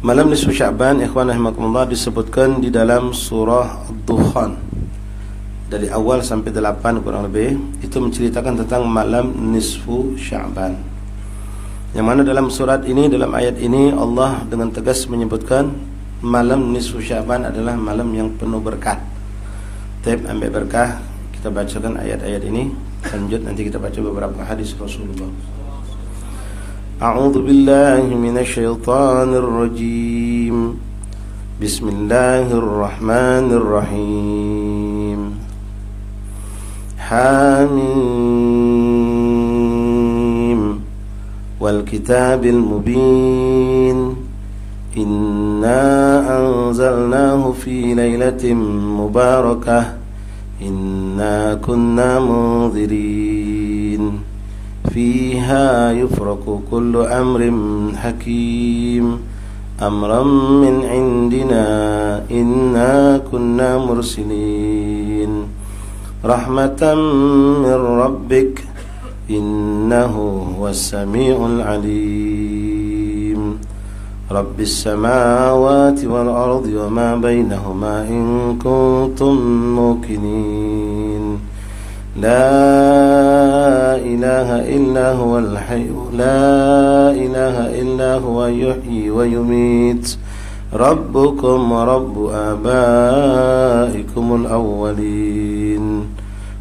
Malam nisfu Sya'ban, ikhwan rahimakumullah, disebutkan di dalam surah Ad-Dukhan dari awal sampai 8 kurang lebih. Itu menceritakan tentang malam nisfu Sya'ban, yang mana dalam surat ini, dalam ayat ini, Allah dengan tegas menyebutkan malam nisfu Sya'ban adalah malam yang penuh berkah. Taib, ambil berkah, kita bacakan ayat-ayat ini. Lanjut nanti kita baca beberapa hadis Rasulullah. A'udzu billahi minasy syaithanir rajim. Bismillahirrahmanirrahim. Hamim wal kitabil mubin. Inna anzalnahu fi lailatin mubarakah. Inna kunna munzirin. Fiha yufraku kullu amrin hakim. Amran min indina. Inna kunna mursilin. Rahmatan min rabbik. Innahu huwas sami'ul alim. Rabbis samawati wal ardi wa ma bainahuma in kuntum muqinin. La ilaha illa huwal hayy, la ilaha illa huwa yuhyi wa yumit. Rabbukum wa rabbu abaikumul awwalin.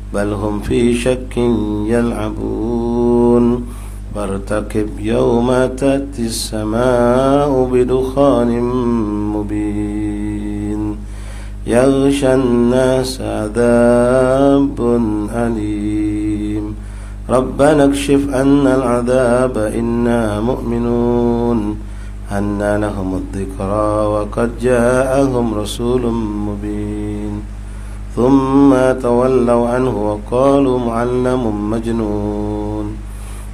Bal hum fi shakkin yal'abun. Wartaqib yawma ta'tis samaa'u bidukhanin mubin. Yaghshan nas 'adzabun alim. Rabbana kshif 'anna al-'adzaba inna mu'minun. Anna lahum adh-dhikra wa qad ja'ahum rasulun mubin. Thumma tawallaw anhu wa qalu mu'allamun majnun.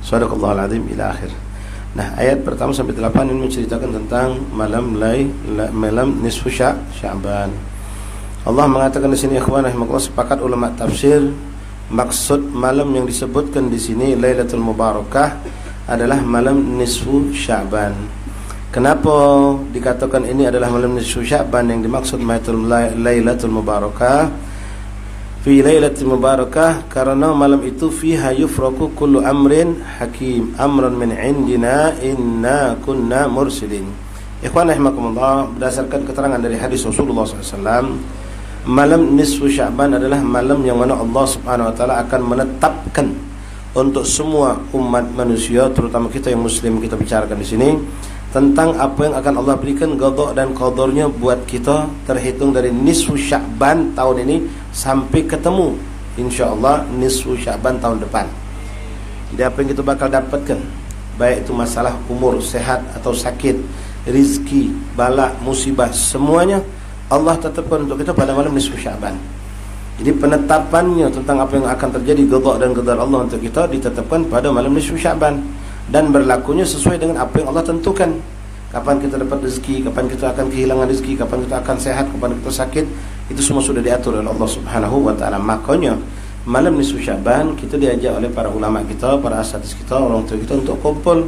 Shadaqallahul azim ila akhir. Nah, ayat pertama sampai 8 ini menceritakan tentang malam nisfu Sya'ban. Allah mengatakan di sini, ikhwan rahimakumullah, sepakat ulama tafsir, maksud malam yang disebutkan di sini Lailatul Mubarakah adalah malam nisfu Sya'ban. Kenapa dikatakan ini adalah malam nisfu Sya'ban yang dimaksud Lailatul Mubarakah? Fi Lailatul Mubarakah, karena malam itu fiha yufraku kullu amrin hakim. Amran min indina inna kunna mursilin. Ikhwan rahimakumullah, berdasarkan keterangan dari hadis Rasulullah SAW, malam nisfu Sya'ban adalah malam yang mana Allah Subhanahu wa taala akan menetapkan untuk semua umat manusia, terutama kita yang muslim, kita bicarakan di sini tentang apa yang akan Allah berikan qada dan qadarnya buat kita, terhitung dari nisfu Sya'ban tahun ini sampai ketemu insyaallah nisfu Sya'ban tahun depan. Jadi apa yang kita bakal dapatkan, baik itu masalah umur, sehat atau sakit, rizki, bala, musibah, semuanya Allah tetapkan untuk kita pada malam nisfu Sya'ban. Jadi penetapannya tentang apa yang akan terjadi, qada dan qadar Allah untuk kita ditetapkan pada malam nisfu Sya'ban, dan berlakunya sesuai dengan apa yang Allah tentukan. Kapan kita dapat rezeki, kapan kita akan kehilangan rezeki, kapan kita akan sehat, kapan kita sakit, itu semua sudah diatur oleh Allah Subhanahu wa taala. Makanya malam nisfu Sya'ban kita diajak oleh para ulama kita, para asatidz kita, orang tua kita untuk kumpul.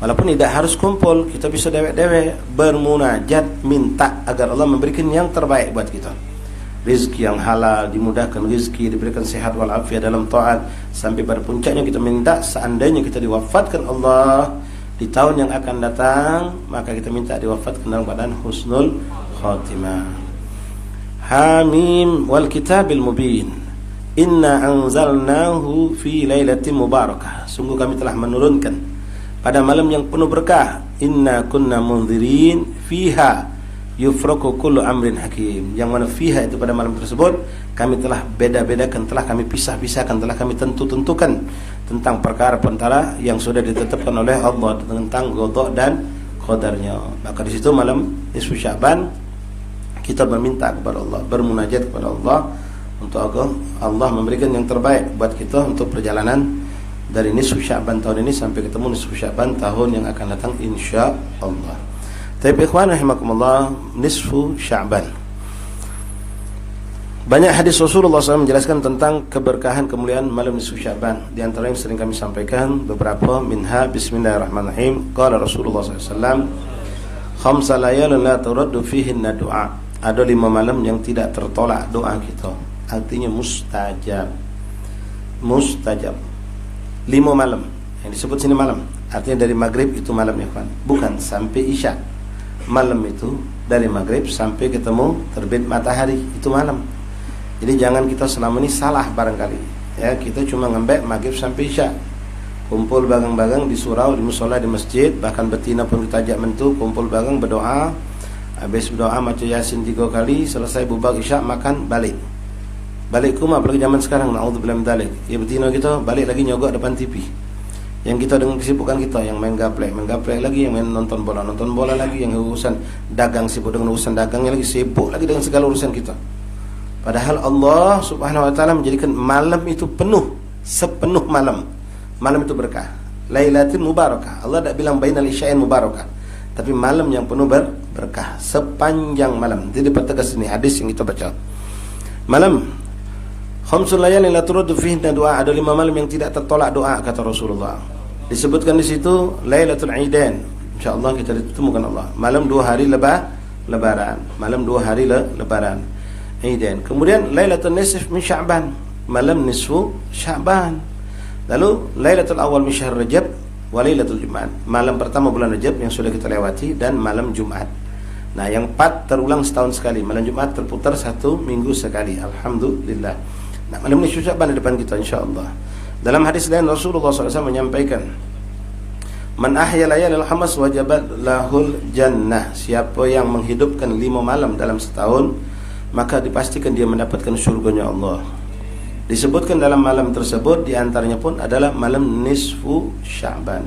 Walaupun tidak harus kumpul, kita bisa dewek-dewek bermunajat, minta agar Allah memberikan yang terbaik buat kita. Rizki yang halal, dimudahkan rizki, diberikan sehat walafiat dalam taat, sampai pada puncaknya kita minta seandainya kita diwafatkan Allah di tahun yang akan datang, maka kita minta diwafatkan dalam keadaan husnul khatimah. Hamim wal kitabil mubin. Inna anzalnahu fi lailatin mubarakah. Sungguh kami telah menurunkan pada malam yang penuh berkah. Inna kunna munzirin fiha yufraku kullu amrin hakim. Yang mana fiha itu pada malam tersebut kami telah beda-bedakan, telah kami pisah-pisahkan, telah kami tentu-tentukan tentang perkara-perkara yang sudah ditetapkan oleh Allah tentang qada dan qadarnya. Maka di situ malam nisfu Sya'ban kita meminta kepada Allah, bermunajat kepada Allah untuk agar Allah memberikan yang terbaik buat kita untuk perjalanan dari nisfu Sya'ban tahun ini sampai ketemu nisfu Sya'ban tahun yang akan datang insyaallah. Tapi ikhwan rahimakumullah, nisfu Sya'ban, banyak hadis Rasulullah SAW menjelaskan tentang keberkahan kemuliaan malam nisfu Sya'ban. Di antara yang sering kami sampaikan beberapa minha, bismillahirrahmanirrahim. Qala Rasulullah SAW, Khamsa layalin la turaddu fihinna du'a. Ada 5 malam yang tidak tertolak doa kita. Artinya mustajab. Mustajab. 5 malam. Yang disebut sini malam. Artinya dari maghrib itu malam ya kan. Bukan sampai isya. Malam itu dari maghrib sampai ketemu terbit matahari itu malam. Jadi jangan kita selama ini salah barangkali. Ya, kita cuma ngambil maghrib sampai isya. Kumpul bagang-bagang di surau, di musola, di masjid, bahkan betina pun kita ajak mentu, kumpul bagang berdoa. Habis berdoa baca Yasin 3 kali, selesai bubak isya makan balik. Balik ke rumah apalagi zaman sekarang, naudzubillah min dzalik. Ya betina kita balik lagi nyogok depan TV. Yang kita dengan kesibukan kita, yang main gaplek lagi, yang main nonton bola lagi, yang urusan dagang sibuk dengan urusan dagangnya lagi, sibuk lagi dengan segala urusan kita. Padahal Allah Subhanahu wa taala menjadikan malam itu penuh, sepenuh malam. Malam itu berkah. Lailatul mubarakah. Allah tak bilang bainal isya'in mubarakah, tapi malam yang penuh berkah sepanjang malam. Jadi dipertegas ini hadis yang kita baca. Malam khamsul layalin la turaddu fihinna du'a. Ada 5 malam yang tidak tertolak doa kata Rasulullah. Disebutkan di situ Lailatul Aidain. Insyaallah kita ditemukan Allah. Malam 2 hari lebaran. Malam 2 hari lebaran. Aidain. Kemudian Lailatul Nisf min Sya'ban. Malam nisfu Sya'ban. Lalu Lailatul Awal min Syahr Rajab wa Lailatul Jumat. Malam pertama bulan Rajab yang sudah kita lewati dan malam Jumat. Nah, yang 4 terulang setahun sekali. Malam Jumat terputar 1 minggu sekali. Alhamdulillah. Nah, malam ini Sya'ban di depan kita insyaallah. Dalam hadis lain Rasulullah SAW menyampaikan, "Man ahya layalil khamas wajabat lahul jannah." Siapa yang menghidupkan 5 malam dalam setahun, maka dipastikan dia mendapatkan surganya Allah. Disebutkan dalam malam tersebut diantaranya pun adalah malam nisfu Sya'ban.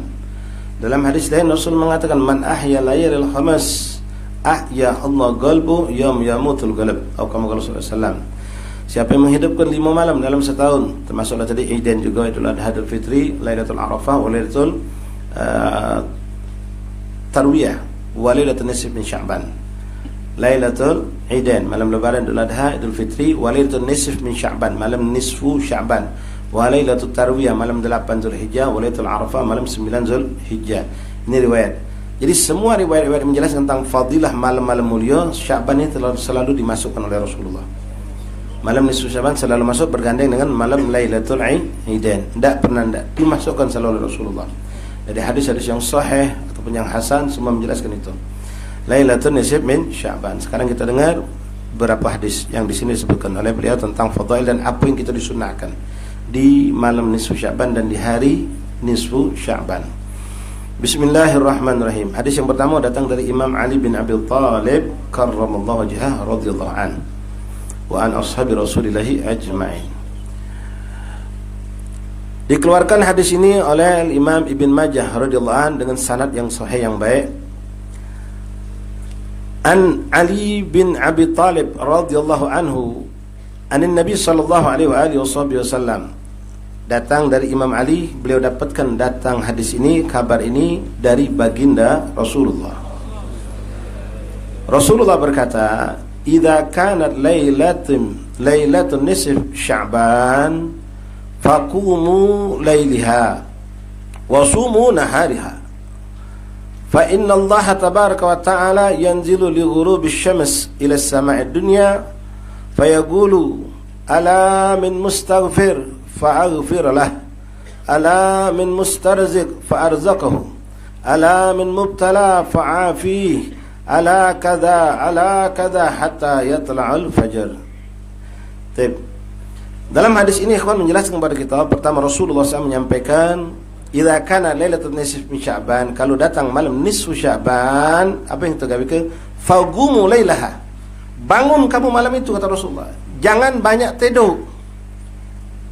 Dalam hadis lain Rasul mengatakan, "Man ahya layalil khamas ahya Allah qalbu yawm yamutul qalb." Atau kama qala sallallahu alaihi wasallam. Siapa yang menghidupkan 5 malam dalam setahun, termasuklah tadi Aidain juga, Idul Adha, Idul Fitri, Lailatul Arafah, wa Lailatul Tarwiyah, wa Lailatul Nisf min Sya'ban. Lailatul Aidain, malam lebaran, Idul Adha, Idul Fitri, wa Lailatul Nisf min Sya'ban, malam nisfu Sya'ban, wa Lailatul Tarwiyah, malam 8 Zulhijjah, wa Lailatul Arafah, malam 9 Zulhijjah. Ini riwayat. Jadi semua riwayat-riwayat menjelaskan tentang fadilah malam-malam mulia Sya'ban ini selalu dimasukkan oleh Rasulullah. Malam nisfu Sya'ban selalu masuk bergandeng dengan malam Lailatul Aidain. Tidak pernah dimasukkan selalu oleh Rasulullah. Jadi hadis-hadis yang sahih ataupun yang hasan semua menjelaskan itu. Lailatul Nisf min Sya'ban. Sekarang kita dengar beberapa hadis yang di sini disebutkan oleh beliau tentang fadail dan apa yang kita disunahkan di malam nisfu Sya'ban dan di hari nisfu Sya'ban. Bismillahirrahmanirrahim. Hadis yang pertama datang dari Imam Ali bin Abi Thalib karramallahu wajhahu radhiyallahu an wa an ashabi Rasulillah ajma'in. Dikeluarkan hadis ini oleh Imam Ibn Majah radhiyallahu an dengan sanad yang sahih yang baik. An Ali bin Abi Thalib radhiyallahu anhu anin Nabi sallallahu alaihi wa alihi wasallam. Datang dari Imam Ali, beliau dapatkan datang hadis ini, kabar ini dari baginda Rasulullah. Rasulullah berkata, "Idza kanat lailatul nisf Sya'ban faqumu lailiha wa sumu nahariha." Fa inna Allah tabaraka wa ta'ala yanzilu li ghurubi syams ila as-sama'i ad-dunya fayaqulu ala min mustaghfir fa'aghfir lah, ala min mustarzik fa'arzaqahu, ala min mubtala fa'afih, ala kadha hatta yatla'al fajr. Dalam hadis ini ikhwan menjelaskan kepada kita, pertama Rasulullah SAW menyampaikan, idza kana lailatul nisf min Sya'ban, kalau datang malam nisfu Sya'ban, apa yang tergawi ke fagumu lailaha, bangun kamu malam itu kata Rasulullah, jangan banyak tidur.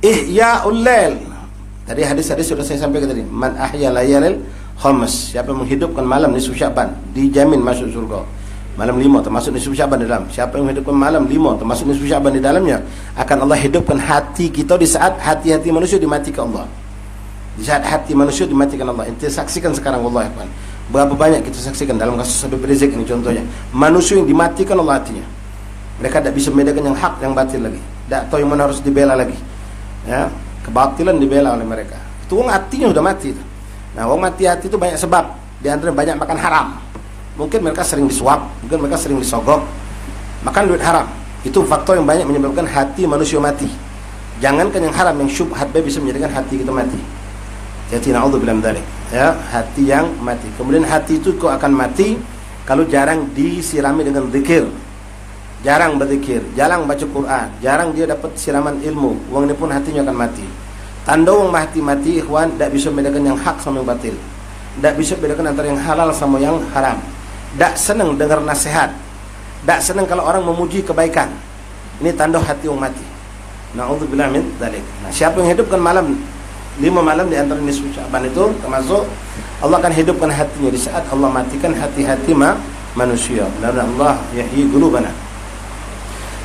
Ihya'ul lail, tadi hadis-hadis sudah saya sampaikan tadi, man ahya layalil khamas, siapa menghidupkan malam nisfu Sya'ban dijamin masuk surga. Malam 5 termasuk nisfu Sya'ban di dalam. Siapa yang menghidupkan malam 5 termasuk nisfu Sya'ban di dalamnya, akan Allah hidupkan hati kita di saat hati-hati manusia dimatikan Allah. Di saat hati manusia dimatikan Allah. Ente saksikan sekarang wallahi kan. Berapa banyak kita saksikan dalam kasus Habib Rizik ini contohnya. Manusia yang dimatikan Allah hatinya. Mereka tidak bisa membedakan yang hak yang batil lagi. Tidak tahu yang mana harus dibela lagi. Ya, kebatilan dibela oleh mereka. Itu orang hatinya sudah mati. Nah, orang mati hati itu banyak sebab. Di antaranya banyak makan haram. Mungkin mereka sering disuap, mungkin mereka sering disogok. Makan duit haram. Itu faktor yang banyak menyebabkan hati manusia mati. Jangankan yang haram, yang syubhat bisa menjadikan hati kita mati. Jadi na'udzubillah min dzalik. Ya, hati yang mati. Kemudian hati itu kok akan mati kalau jarang disirami dengan zikir. Jarang berzikir, jarang baca Quran, jarang dia dapat siraman ilmu. Wong ini pun hatinya akan mati. Tanda wong mati, ikhwan, tidak bisa membedakan yang hak sama yang batil. Tidak bisa membedakan antara yang halal sama yang haram. Tidak senang dengar nasihat. Tidak senang kalau orang memuji kebaikan. Ini tanda hati wong mati. Na'udzubillah min dzalik. Nah, siapa yang hidupkan malam 5 malam di antara nisfu Sya'ban itu termasuk Allah akan hidupkan hatinya di saat Allah matikan hati-hati manusia. Dan Allah yahyi qulubana.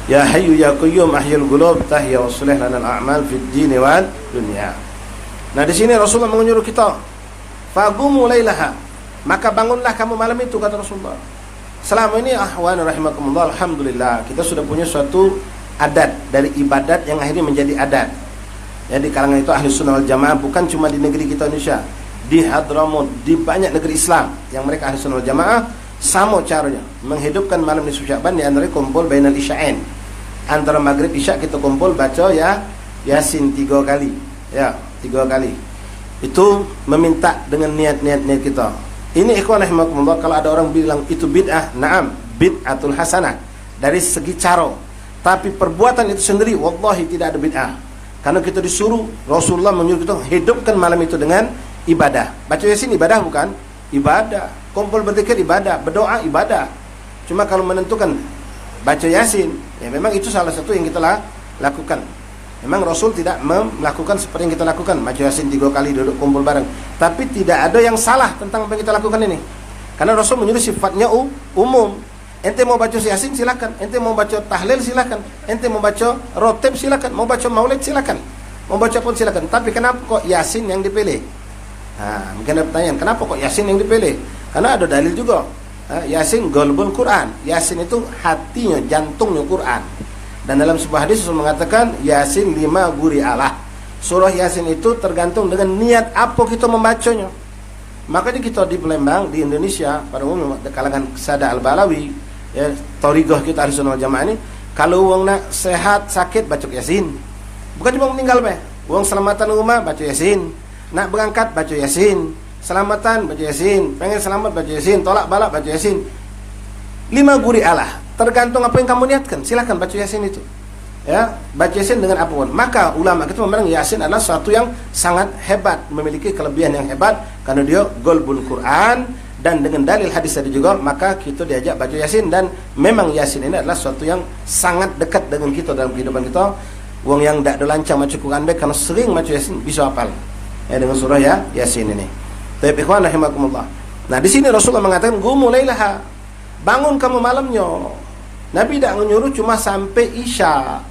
Ya Hayyu Ya Qayyum ahyil qulub tahya wa aslih lana al-a'mal fid din wal dunya. Nah, di sini Rasulullah menyuruh kita, faqumu lailaha, maka bangunlah kamu malam itu, kata Rasulullah. Selama ini ahwan rahimakumullah, alhamdulillah kita sudah punya suatu adat dari ibadat yang akhirnya menjadi adat. Ya, di kalangan itu ahli sunnah wal jamaah, bukan cuma di negeri kita Indonesia, di Hadramaut, di banyak negeri Islam yang mereka ahli sunnah wal jamaah sama caranya menghidupkan malam nisfu Sya'ban. Di antara kumpul bainal isya'ain, antara maghrib isya kita kumpul baca ya Yasin 3 kali. Ya, 3 kali. Itu meminta dengan niat kita. Ini ikhwan rahimakumullah, kalau ada orang bilang itu bid'ah, na'am, bid'atul hasanah dari segi cara. Tapi perbuatan itu sendiri wallahi tidak ada bid'ah. Karena kita disuruh, Rasulullah menyuruh kita hidupkan malam itu dengan ibadah. Baca Yasin ibadah bukan? Ibadah. Kumpul berzikir ibadah, berdoa ibadah. Cuma kalau menentukan baca Yasin, ya memang itu salah satu yang kita lakukan. Memang Rasul tidak melakukan seperti yang kita lakukan, baca Yasin 3 kali, duduk kumpul bareng. Tapi tidak ada yang salah tentang apa yang kita lakukan ini. Karena Rasul menyuruh sifatnya umum. Ente mau baca Yasin silakan, ente mau baca tahlil silakan, ente mau baca rotib silakan, mau baca maulid silakan, mau baca pun silakan. Tapi kenapa kok Yasin yang dipilih? Nah, mungkin ada pertanyaan, kenapa kok Yasin yang dipilih? Karena ada dalil juga. Yasin golbul Quran. Yasin itu hatinya, jantungnya Quran. Dan dalam sebuah hadis Rasul mengatakan Yasin 5 guri Allah. Surah Yasin itu tergantung dengan niat apa kita membacanya. Makanya kita di Palembang, di Indonesia, pada umumnya di kalangan Sada Al-Balawi, ya, Thariqah kita Ahlussunnah wal Jamaah ini, kalau wong nak sehat sakit baca Yasin. Bukan cuma meninggal be. Wong selamatan rumah baca Yasin. Nak berangkat baca Yasin. Selamatan baca Yasin. Pengen selamat baca Yasin. Tolak balak baca Yasin. 5 guri Allah. Tergantung apa yang kamu niatkan. Silakan baca Yasin itu. Ya, baca Yasin dengan apapun. Maka ulama kita memandang Yasin adalah sesuatu yang sangat hebat, memiliki kelebihan yang hebat karena dia golbul Quran, dan dengan dalil hadis tadi juga maka kita diajak baca Yasin. Dan memang Yasin ini adalah sesuatu yang sangat dekat dengan kita dalam kehidupan kita. Wong yang tidak ada lancang baca Quran baik karena sering baca Yasin bisa hafal. Ya, dengan surah ya Yasin ini. Tapi ikhwan rahimakumullah. Nah, di sini Rasulullah mengatakan gumu lailaha. Bangun kamu malamnya. Nabi tidak menyuruh cuma sampai Isya.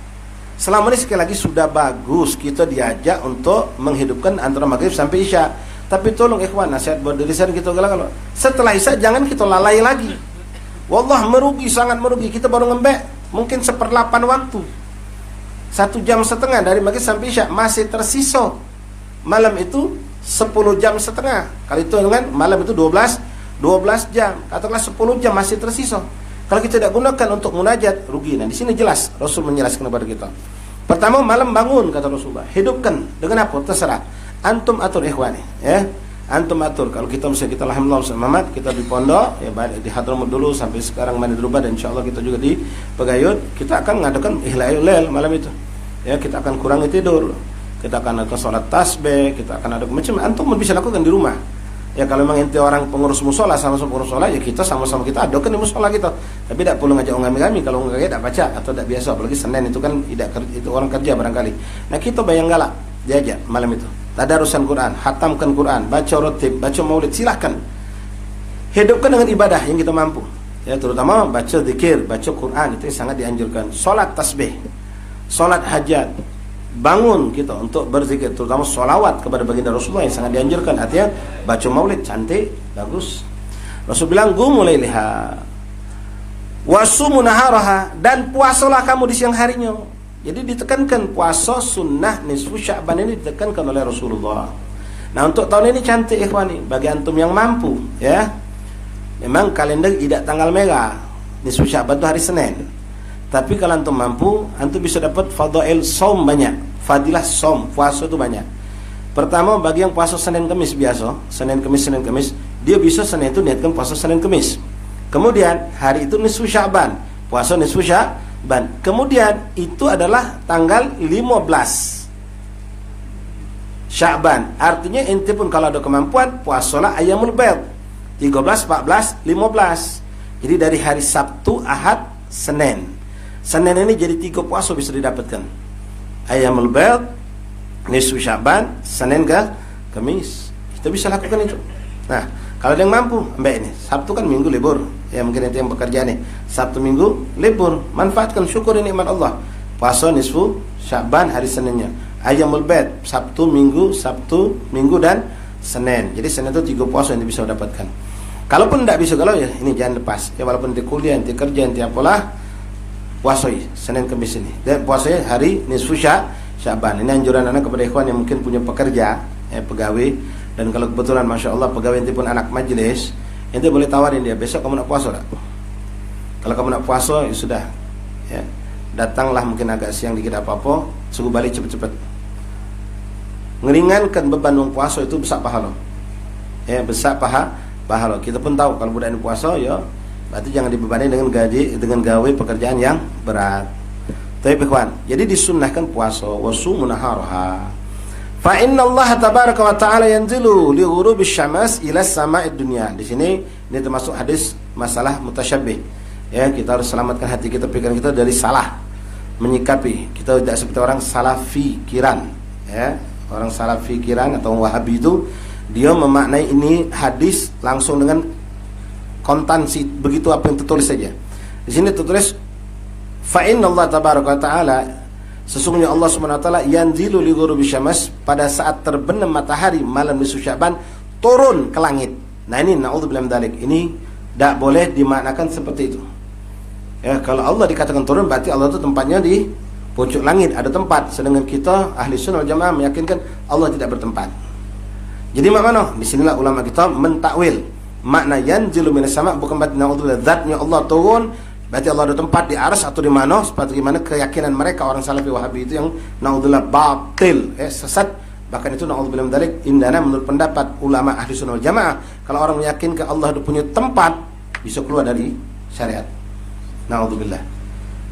Selama ini sekali lagi sudah bagus kita diajak untuk menghidupkan antara maghrib sampai Isya. Tapi tolong ikhwan, nasihat buat diri saya kita kalau setelah Isya jangan kita lalai lagi. Wallah merugi, sangat merugi. Kita baru ngembek mungkin 1/8 waktu. 1,5 jam dari maghrib sampai Isya masih tersisa. Malam itu 10,5 jam. Kalau itu dengan malam itu 12 jam. Katakanlah 10 jam masih tersisa. Kalau kita tidak gunakan untuk munajat, rugi. Nah, di sini jelas Rasul menjelaskan kepada kita. Pertama, malam bangun kata Rasulullah. Hidupkan dengan apa? Terserah. Antum atur ikhwani, ya. Antum atur. Kalau kita misalnya kita alhamdulillah Muhammad, kita di pondok, ya di Hadramaut dulu sampai sekarang Mandi Drubah, dan insyaallah kita juga di Pegayut, kita akan mengadakan Ihla'ul Lail malam itu. Ya, kita akan kurangi tidur. Kita akan ada sholat tasbih, kita akan ada macam antum bisa lakukan di rumah. Ya, kalau memang ente orang pengurus musola sama-sama pengurus musola, ya kita sama-sama kita adakan di musola kita. Tapi tidak perlu ngajak orang kami kalau enggak tidak baca atau tidak biasa, apalagi Senin itu kan tidak itu orang kerja barangkali. Nah, kita bayang galak diajak malam itu. Tadarusan Quran, hatamkan Quran, baca rotib, baca maulid, silahkan. Hidupkan dengan ibadah yang kita mampu. Ya, terutama baca zikir, baca Quran, itu yang sangat dianjurkan. Salat tasbih, salat hajat. Bangun kita untuk berzikir, terutama sholawat kepada baginda Rasulullah yang sangat dianjurkan. Artinya baca maulid cantik, bagus. Rasul bilang gumu lailaha wasumu naharaha, dan puasalah kamu di siang harinya. Jadi ditekankan puasa sunnah nisfu Sya'ban ini ditekankan oleh Rasulullah. Nah, untuk tahun ini cantik ikhwani bagi antum yang mampu, ya. Memang kalender tidak tanggal merah. Nisfu Sya'ban itu hari Senin. Tapi kalau antum mampu, antum bisa dapat fadail saum banyak. Fadilah saum, puasa itu banyak. Pertama, bagi yang puasa Senin Kamis biasa, Senin Kamis, dia bisa Senin itu niatkan puasa Senin Kamis. Kemudian hari itu nisfu Sya'ban, puasa nisfu Sya'ban. Kemudian itu adalah tanggal 15 Sya'ban. Artinya ente pun kalau ada kemampuan, puasalah ayyamul bayd 13, 14, 15. Jadi dari hari Sabtu, Ahad, Senin. Senin ini jadi 3 puasa bisa didapatkan. Ayyamul bayd, nisfu Sya'ban, Senin ke Kamis. Kita bisa lakukan itu. Nah, kalau ada yang mampu, ambil ini. Sabtu kan minggu libur. Ya mungkin itu yang bekerja nih. Sabtu minggu libur. Manfaatkan, syukuri nikmat Allah. Puasa nisfu Sya'ban hari Seninnya. Ayyamul bayd, Sabtu, Minggu dan Senin. Jadi Senin itu 3 puasa yang bisa dapatkan. Kalaupun tidak bisa, kalau ya ini jangan lepas. Ya walaupun di kuliah, di kerja, di apalah, puasai Senin Kamis ini. Dan puasanya hari nisfu Sya'ban. Ini anjuran anak kepada ikhwan yang mungkin punya pekerja, pegawai. Dan kalau kebetulan Masya Allah pegawai ente pun anak majelis, ente boleh tawarin dia, besok kamu nak puasa tak? Kalau kamu nak puasa, ya sudah, ya, datanglah mungkin agak siang dikit apa-apa, suruh balik cepat-cepat. Ngeringankan beban orang puasa itu besar pahala. Ya, besar pahala. Kita pun tahu kalau budak ini puasa, ya, berarti jangan dibebani dengan gawe pekerjaan yang berat. Tapi ikhwan, jadi disunnahkan puasa, wasumu naharaha. Fa inna Allah tabaraka wa ta'ala yanzilu li ghurubis syams ila sama'id dunya. Di sini ini termasuk hadis masalah mutasyabbih. Ya, kita harus selamatkan hati kita, pikiran kita dari salah menyikapi. Kita tidak seperti orang salah fikiran, ya. Orang salah fikiran atau Wahabi itu dia memaknai ini hadis langsung dengan kontansi begitu apa yang tertulis saja. Di sini tertulis fa inna Allah tabaraka wa ta'ala, sesungguhnya Allah Subhanahu wa taala yanzilu li ghurubis syams, pada saat terbenam matahari malam nisfu Sya'ban turun ke langit. Nah ini naudzubillah min dzalik. Ini tidak boleh dimaknakan seperti itu. Ya, kalau Allah dikatakan turun berarti Allah itu tempatnya di pucuk langit, ada tempat. Sedangkan kita ahli sunnah wal jamaah meyakinkan Allah tidak bertempat. Jadi mana? Disinilah ulama kita mentakwil makna yanzilu minas sama, bukan berarti naudzubillah zatnya Allah turun, berarti Allah ada tempat di arsy atau di mana, seperti mana keyakinan mereka orang Salafi Wahabi itu yang naudzubillah batil, sesat. Bahkan itu naudzubillah min dzalik, indana menurut pendapat ulama ahli sunnah wal jamaah, kalau orang meyakinkan Allah ada punya tempat, bisa keluar dari syariat. Naudzubillah.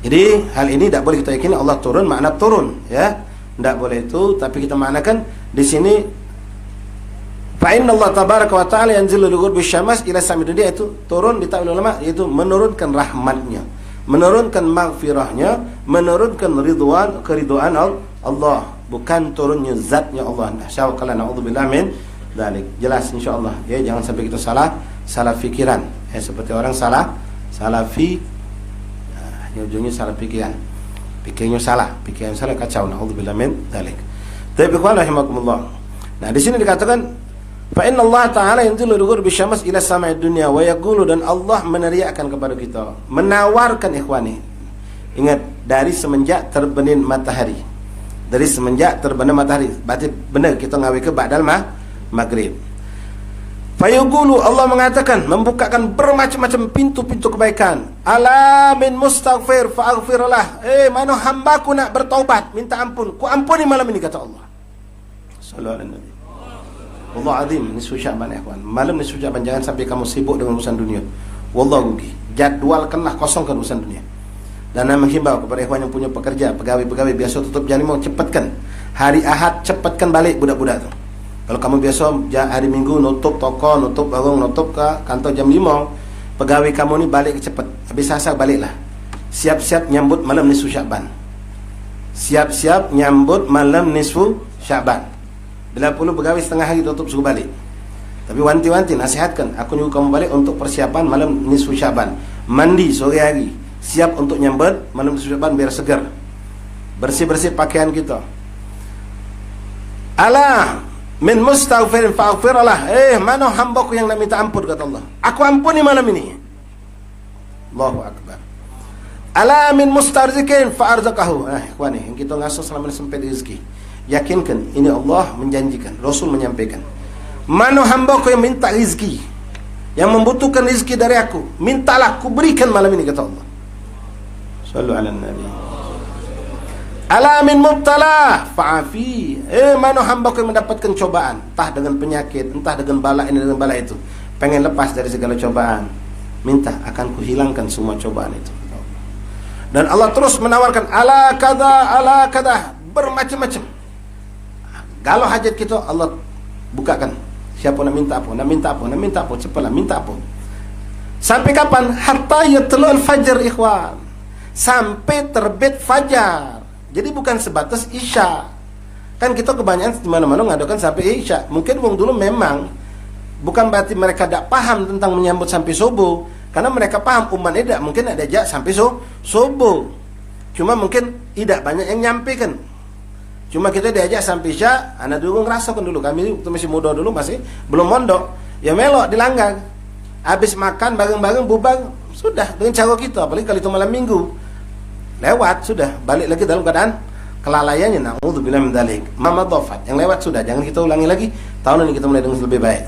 Jadi hal ini tidak boleh kita yakini Allah turun, makna turun, ya. Tidak boleh itu, tapi kita maknakan di sini fa inna Allah tabaraka wa ta'ala yanzilu li ghurubis syams ila sama'id dunya, itu turun di ta'wil ulama, yaitu menurunkan rahmatnya, menurunkan maghfirahnya, menurunkan keridhaan Allah, bukan turunnya zatnya Allah. Syawqala naudzubillah min dzalik. Jelas insyaallah, ya, jangan sampai kita salah fikiran, ya, seperti orang salafi, ujungnya salah pikiran, pikirnya salah kacau, naudzubillah min dzalik. Tapi ikhwan rahimakumullah. Nah, di sini dikatakan fa inna Allah ta'ala yanzilu li ghurubis syams ila sama'id dunya wa yaqulu, dan Allah meneriakkan kepada kita, menawarkan ikhwani. Ingat, dari semenjak terbenam matahari. Berarti benar kita ngawi ke ba'dal maghrib. Fayaqulu, Allah mengatakan, membukakan bermacam-macam pintu-pintu kebaikan. Ala min mustaghfir fa'aghfirlah. Mana hambaku nak bertaubat, minta ampun, ku ampuni malam ini, kata Allah. Sallallahu alaihi wasallam. Allah azim, nisfu Sya'ban ya kawan. Malam nisfu Sya'ban, jangan sampai kamu sibuk dengan urusan dunia. Wallahu rugi. Jadwalkanlah, kosongkan urusan dunia. Dan saya menghimbau kepada ikhwan yang punya pekerja, pegawai biasa tutup jam 5, cepatkan. Hari Ahad cepatkan balik budak-budak tu. Kalau kamu biasa hari Minggu nutup toko, nutup warung, nutup ke kantor jam 5, pegawai kamu ni balik cepat. Habis asar baliklah. Siap-siap nyambut malam nisfu Sya'ban. Bila perlu pegawai setengah hari tutup, suruh balik. Tapi wanti-wanti nasihatkan, aku nyuruh kamu balik untuk persiapan malam nisfu Sya'ban. Mandi sore hari, siap untuk nyambut malam nisfu Sya'ban biar segar. Bersih-bersih pakaian kita. Ala min mustaghfirin fa'aghfirlah. Mana hambaku yang nak minta ampun, kata Allah. Aku ampuni malam ini. Allahu akbar. Ala min mustarzikin fa'arzaqahu. Ikhwani, yang kita ngasuh selama ini sempit rezeki. Yakinkan, ini Allah menjanjikan, Rasul menyampaikan. Mana hambaku yang minta rezeki, yang membutuhkan rezeki dari aku, mintalah ku berikan malam ini, kata Allah. Sallu ala Nabi. Ala min mubtala fa'afi. Mana hamba yang mendapatkan cobaan, entah dengan penyakit, entah dengan bala ini dengan bala itu, pengen lepas dari segala cobaan, minta, akan kuhilangkan semua cobaan itu. Dan Allah terus menawarkan ala kada, bermacam-macam. Kalau hajat kita, Allah bukakan. Siapa nak minta apa, nak minta apa, nak minta apa, cepatlah minta apa. Sampai kapan? Hatta yatlul fajr, ikhwan. Sampai terbit fajar. Jadi bukan sebatas isya. Kan kita kebanyakan di mana-mana ngadakan sampai isya. Mungkin wong dulu memang bukan berarti mereka tidak paham tentang menyambut sampai subuh, karena mereka paham umat tidak mungkin ada jak sampai subuh. Cuma mungkin tidak banyak yang nyampaikan. Cuma kita diajak sampai isya. Anak dulu ngerasakan dulu, kami waktu masih muda dulu, masih belum mondok, ya melok di langgang. Habis makan bareng-bareng bubang, sudah dengan cara kita. Apalagi kalau itu malam minggu, lewat sudah, balik lagi dalam keadaan kelalaiannya. Na'udzubillah min dzalik. Mamadhafat, yang lewat sudah, jangan kita ulangi lagi. Tahun ini kita mulai dengan lebih baik.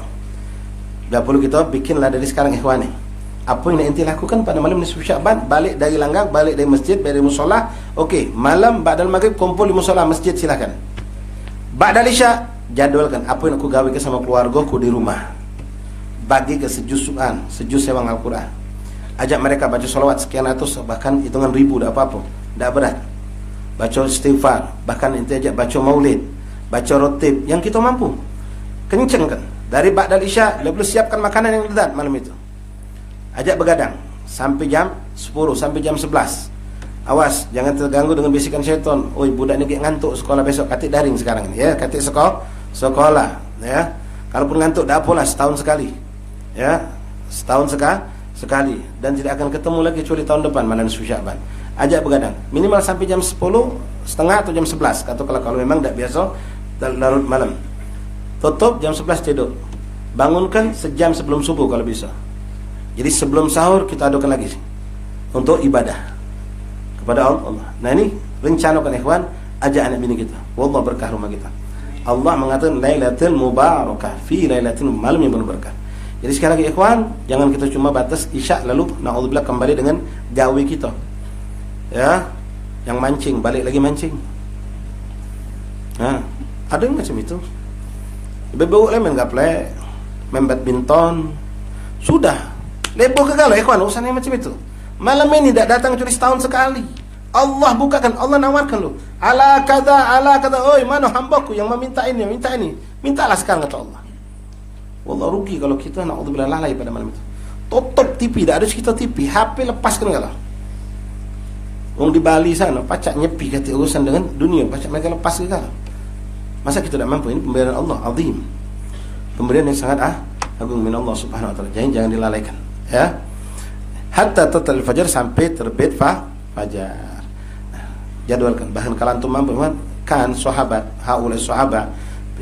Gak perlu kita bikinlah dari sekarang, ikhwani. Apa yang ente lakukan pada malam nisfu Sya'ban? Balik dari langgang, balik dari masjid, balik dari musola. Okey, malam ba'dal maghrib kumpul di musola masjid, silakan. Ba'dal isya, jadwalkan apa yang aku gawe ke sama keluargaku di rumah. Bagi ke sejusuan, sejus sewang Al-Quran. Ajak mereka baca salawat sekian ratus, bahkan hitungan ribu, tak apa-apa, tak berat. Baca istighfar, bahkan ente ajak baca maulid, baca rotib yang kita mampu. Kencengkan. Dari ba'dal isya, lalu siapkan makanan yang lezat malam itu. Ajak begadang sampai jam 10, sampai jam 11. Awas, jangan terganggu dengan bisikan syaitan. Oi, budak ni ngantuk sekolah besok, katik daring sekarang ni, ya, katik sekolah, ya. Kalaupun ngantuk, tak apalah, setahun sekali, ya, setahun sekali, dan tidak akan ketemu lagi kecuali tahun depan malam nisfu Sya'ban. Ajak begadang minimal sampai jam 10:30 atau jam 11, atau kalau memang tak biasa larut malam. Tutup jam 11 tidur. Bangunkan sejam sebelum subuh kalau bisa. Jadi sebelum sahur kita adakan lagi untuk ibadah kepada Allah. Nah ini rencanakan, ikhwan, ajak anak bini kita. Wallah berkah rumah kita. Allah mengatakan Lailatul Mubarakah, fi lailatul, malam yang penuh berkah. Jadi sekali lagi, ikhwan, jangan kita cuma batas isya lalu na'udzubillah kembali dengan gawe kita. Ya, yang mancing, balik lagi mancing. Nah, ada yang macam itu. Bebek main gaple, main badminton. Sudah. Lebo ke galau, ikhwan, urusan yang macam itu. Malam ini tak datang kecuali setahun sekali. Allah bukakan, Allah nawarkan lu. Ala kada, oi, mana hambaku yang meminta ini, minta ini. Mintalah sekarang, kata Allah. Wallah rugi kalau kita na'udzubillah lalai pada malam itu. Tutup TV, tak ada cerita TV, HP lepaskan galau. Orang di Bali sana, pacak nyepi kata urusan dengan dunia, pacak mereka lepas ke galau. Masa kita tak mampu? Ini pemberian Allah azim, pemberian yang sangat agung min Allah subhanahu wa ta'ala. Jangan dilalaikan, ya. Hatta tatal fajar, sampai terbit fajar. Nah, jadwalkan. Bahkan kalau antum mampu, kan sahabat, haulai sahabat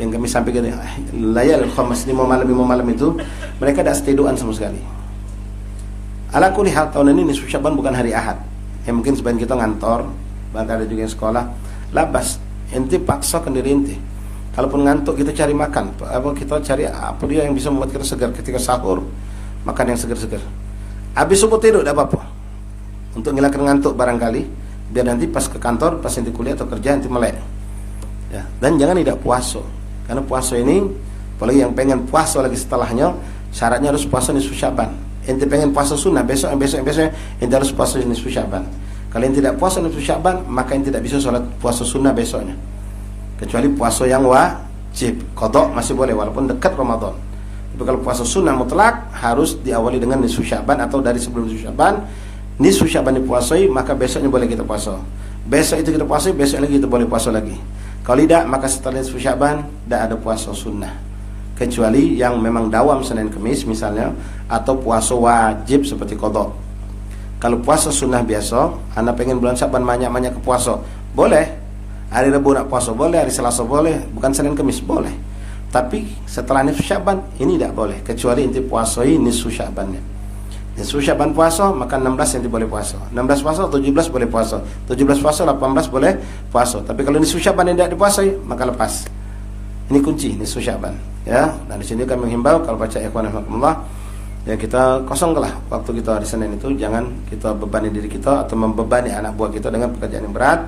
yang kami sampaikan layal khamis, 5 malam itu mereka tak setiduran sama sekali. Ala kulli hal, tahun ini nisfu Sya'ban bukan hari Ahad. Ya mungkin sebagian kita ngantor, bahkan ada juga yang sekolah. Labas, ente paksakan diri ente. Kalaupun ngantuk, kita cari makan. Kita cari apa dia yang bisa membuat kita segar ketika sahur, makan yang segar-segar. Habis subuh tidur, tak apa-apa, untuk ngilangkan ngantuk barangkali, biar nanti pas ke kantor, pas nanti kuliah atau kerja, nanti melek, ya. Dan jangan tidak puasa, karena puasa ini, apalagi yang pengen puasa lagi setelahnya, syaratnya harus puasa nisfu Sya'ban. Ente pengen puasa sunnah, besok ente harus puasa nisfu Sya'ban. Kalau ente tidak puasa nisfu Sya'ban, maka ente tidak bisa sholat puasa sunnah besoknya, kecuali puasa yang wajib. Qadha masih boleh walaupun dekat Ramadan. Tapi kalau puasa sunnah mutlak harus diawali dengan nisfu Sya'ban atau dari sebelum nisfu Sya'ban. Nisfu Sya'ban dipuasai, maka besoknya boleh kita puasa. Besok itu kita puasai, besok lagi kita boleh puasa lagi. Kalau tidak, maka setelah nisfu Sya'ban tidak ada puasa sunnah, kecuali yang memang dawam Senin Kamis misalnya, atau puasa wajib seperti qadha. Kalau puasa sunnah biasa, anda pengen bulan Sya'ban banyak-banyak ke puasa, boleh. Hari Rabu nak puasa boleh, hari Selasa boleh, bukan Senin Kamis boleh. Tapi setelah nisfu Sya'ban ini tidak boleh, kecuali inti puasai nisfu Sya'bannya. Nisfu Sya'ban puasa, maka 16 yang boleh puasa. 16 puasa, 17 boleh puasa. 17 puasa, 18 boleh puasa. Tapi kalau nisfu Sya'ban yang tidak dipuasai, maka lepas. Ini kunci nisfu Sya'ban, ya. Dan di sini kami menghimbau, kalau baca ikhwan rahimakumullah, Ya kita kosonglah waktu kita hari Senin itu, jangan kita bebani diri kita atau membebani anak buah kita dengan pekerjaan yang berat.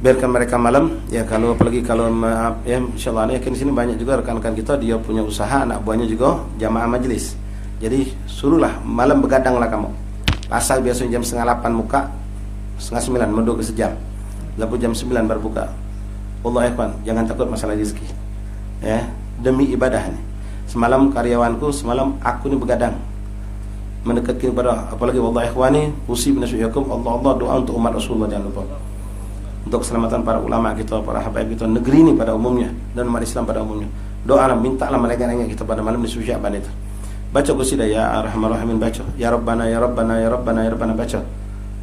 Biarkan mereka malam, ya kalau apalagi kalau maaf ya, insyaallah yakin di sini banyak juga rekan-rekan kita dia punya usaha, anak buahnya juga jamaah majelis. Jadi suruhlah malam begadanglah kamu. Asal biasanya jam 7:30 muka, 8:30 menduk sejam. Lalu jam 9 baru buka. Allah ikhwan, jangan takut masalah rezeki. Ya, demi ibadah nih. Semalam karyawanku, semalam aku ni begadang mendekatkan kepada, apalagi wallahi ikhwani, usi binasihakum Allah doa untuk umat Rasulullah, jangan lupa. Untuk keselamatan para ulama kita, para habaib kita, negeri ini pada umumnya dan umat Islam pada umumnya. Doalah, mintalah malaikat ingat kita pada malam di Sya'ban itu. Baca qasidah ya Arhamar Rahimin, baca ya Rabbana ya Rabbana ya Rabbana ya Rabbana, baca.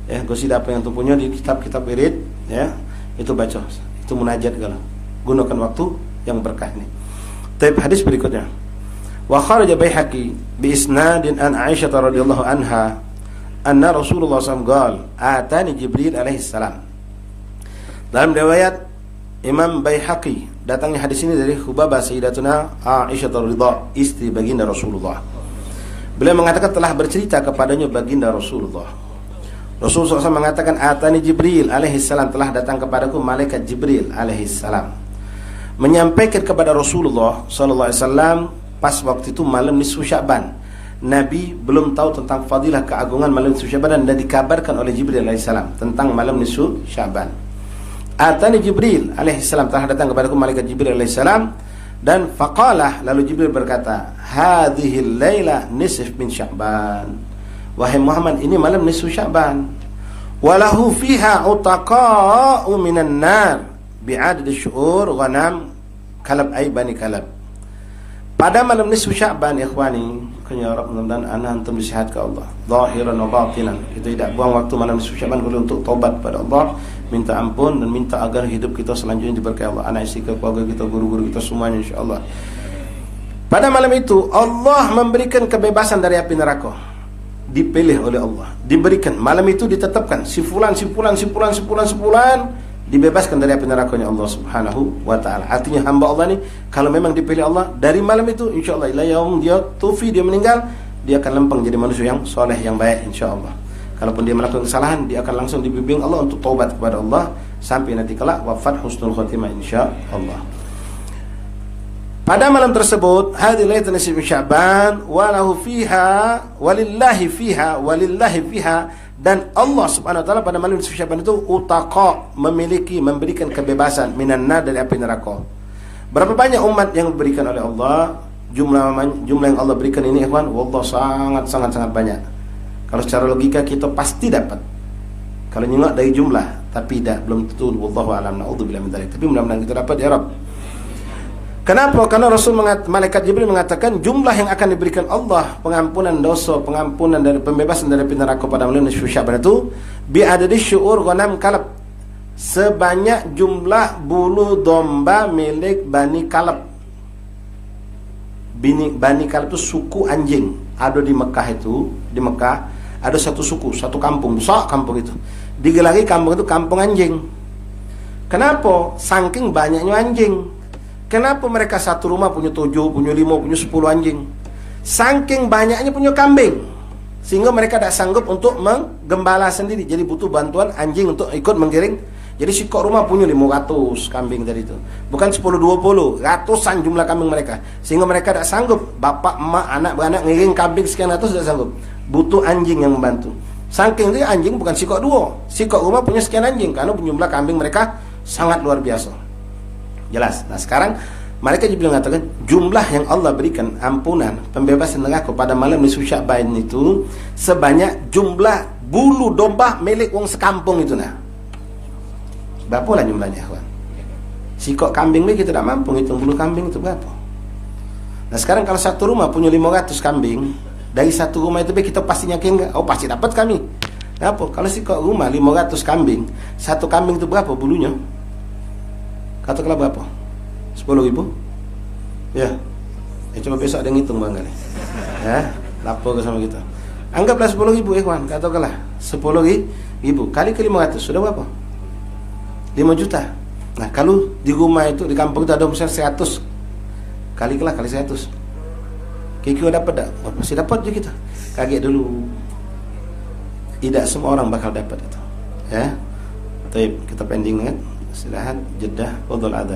Ya, qasidah apa yang tu punya di kitab-kitab wirid, ya, itu baca. Itu munajat kalau. Gunakan waktu yang berkah ini. Tapi hadis berikutnya. Wa kharaja Baihaqi bi isnadin an Aisyah radhiyallahu anha anna Rasulullah SAW qala atani Jibril alaihi salam. Dalam riwayat Imam Baihaqi datangnya hadis ini dari Khubabah Sayyidatuna Aisyah radhiyallahu, istri baginda Rasulullah. Beliau mengatakan telah bercerita kepadanya baginda Rasulullah. Rasulullah SAW mengatakan atani Jibril alaihi salam, telah datang kepadaku malaikat Jibril alaihi salam, menyampaikan kepada Rasulullah sallallahu alaihi wasallam pas waktu itu malam nisfu Sya'ban. Nabi belum tahu tentang fadilah keagungan malam nisfu Sya'ban dan dikabarkan oleh Jibril alaihi salam tentang malam nisfu Sya'ban. Atani Jibril alaihi salam, telah datang kepadaku malaikat Jibril alaihi salam, dan faqalah, lalu Jibril berkata, hadhil laila nisf min Sya'ban, wahai Muhammad, ini malam nisfu Sya'ban, walahu fiha utaqa'u minan nar bi'adad syu'ur ghanam kalab ay bani kalab. Pada malam nisfu Sya'ban ikhwani, ya Rabb, mudah-mudahan ana antum disihat ke Allah zahiran wa batinan. Kita tidak buang waktu malam nisfu Sya'ban untuk taubat pada Allah, minta ampun dan minta agar hidup kita selanjutnya diberkahi Allah, anak istri, keluarga kita, guru-guru kita semuanya insyaallah. Pada malam itu Allah memberikan kebebasan dari api neraka. Dipilih oleh Allah, diberikan malam itu, ditetapkan si fulan dibebaskan dari api nerakanya Allah Subhanahu wa taala. Artinya hamba Allah ni kalau memang dipilih Allah dari malam itu, insyaallah ila yaum dia tufi, dia meninggal, dia akan lempeng jadi manusia yang soleh, yang baik insyaallah. Kalaupun dia melakukan kesalahan, dia akan langsung dibimbing Allah untuk taubat kepada Allah sampai nanti kelak wafat husnul khotimah insyaallah. Pada malam tersebut, hadhihi lailatul nisfi Sya'ban walahu fiha walillahi fiha, dan Allah Subhanahu wa taala pada malam nisfu Sya'ban itu utaqa, memberikan kebebasan minan nar, dari api neraka. Berapa banyak umat yang diberikan oleh Allah? Jumlah yang Allah berikan ini ikhwan, wallah sangat banyak. Kalau secara logika kita pasti dapat. Kalau nyengok dari jumlah, tapi belum tentu, wallahu a'lam, naudzubillah min dzalik. Tapi mudah-mudahan kita dapat ya Rabb. Kenapa? Karena malaikat Jibril mengatakan jumlah yang akan diberikan Allah, pengampunan dosa, pengampunan dari pembebasan dari api neraka pada malam nisfu Sya'ban itu bi'adadi syu'ur ghanam kalab, sebanyak jumlah bulu domba milik Bani Kalab. Bani Kalab itu suku anjing. Ada di Mekah itu, di Mekah ada satu suku, satu kampung, besar kampung itu. Digelari kampung itu kampung anjing. Kenapa? Saking banyaknya anjing. Kenapa mereka satu rumah punya 7, punya 5, punya 10 anjing? Saking banyaknya punya kambing, sehingga mereka tak sanggup untuk menggembala sendiri. Jadi butuh bantuan anjing untuk ikut menggiring. Jadi si kok rumah punya 500 kambing tadi itu. Bukan 10-20, ratusan jumlah kambing mereka. Sehingga mereka tak sanggup, bapak, emak, anak, beranak ngiring kambing sekian ratus tak sanggup. Butuh anjing yang membantu. Saking itu anjing bukan si kok 2. Si kok rumah punya sekian anjing, karena jumlah kambing mereka sangat luar biasa. Jelas. Nah sekarang mereka juga mengatakan jumlah yang Allah berikan ampunan, pembebasan neraka pada malam nisfu Sya'ban itu sebanyak jumlah bulu domba milik wong sekampung itu. Nah, berapa lah jumlahnya kawan? Sikok kambing ni kita tak mampu hitung bulu kambing itu berapa. Nah sekarang kalau satu rumah punya 500 kambing, dari satu rumah itu kita pasti yakin, oh pasti dapat kami. Apa? Kalau sikok rumah 500 kambing, satu kambing itu berapa bulunya? Katakanlah berapa? 10.000? Ya. Coba besok ada ngitung bang kali. Ya, lapor ke sama kita. Anggaplah 10.000 ikhwan, katakanlah 10.000 kali ke 500 sudah berapa? 5 juta. Nah, kalau di rumah itu di kampung itu ada misalnya 100. Kali 100. Kira-kira dapat tak? Oh, pasti dapat je kita. Kaget dulu. Tidak semua orang bakal dapat itu. Ya. Baik, kita pending kan. Istirahat, jeda, fadhil adzan.